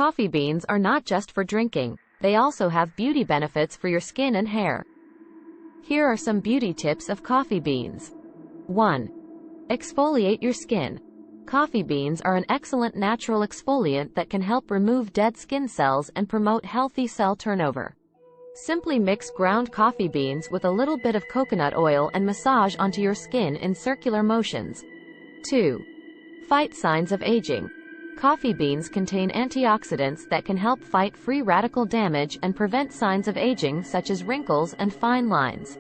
Coffee beans are not just for drinking, they also have beauty benefits for your skin and hair. Here are some beauty tips of coffee beans. 1. Exfoliate your skin. Coffee beans are an excellent natural exfoliant that can help remove dead skin cells and promote healthy cell turnover. Simply mix ground coffee beans with a little bit of coconut oil and massage onto your skin in circular motions. 2. Fight signs of aging. Coffee beans contain antioxidants that can help fight free radical damage and prevent signs of aging such as wrinkles and fine lines.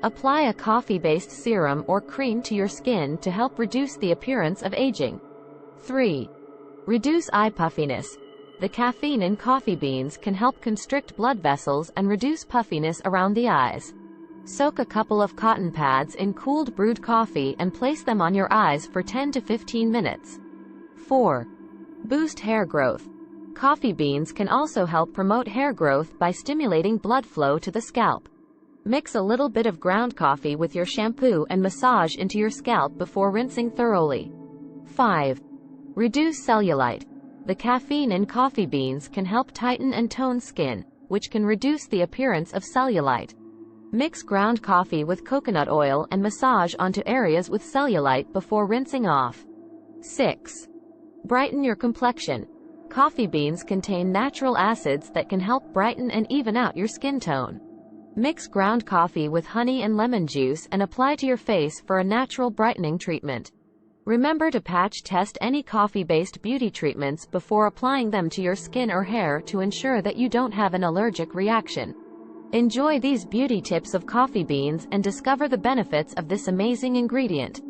Apply a coffee-based serum or cream to your skin to help reduce the appearance of aging. 3. Reduce eye puffiness. The caffeine in coffee beans can help constrict blood vessels and reduce puffiness around the eyes. Soak a couple of cotton pads in cooled brewed coffee and place them on your eyes for 10 to 15 minutes. 4. Boost hair growth. Coffee beans can also help promote hair growth by stimulating blood flow to the scalp. Mix a little bit of ground coffee with your shampoo and massage into your scalp before rinsing thoroughly. 5. Reduce cellulite. The caffeine in coffee beans can help tighten and tone skin, which can reduce the appearance of cellulite. Mix ground coffee with coconut oil and massage onto areas with cellulite before rinsing off. 6. Brighten your complexion. Coffee beans contain natural acids that can help brighten and even out your skin tone. Mix ground coffee with honey and lemon juice and apply to your face for a natural brightening treatment. Remember to patch test any coffee-based beauty treatments before applying them to your skin or hair to ensure that you don't have an allergic reaction. Enjoy these beauty tips of coffee beans and discover the benefits of this amazing ingredient.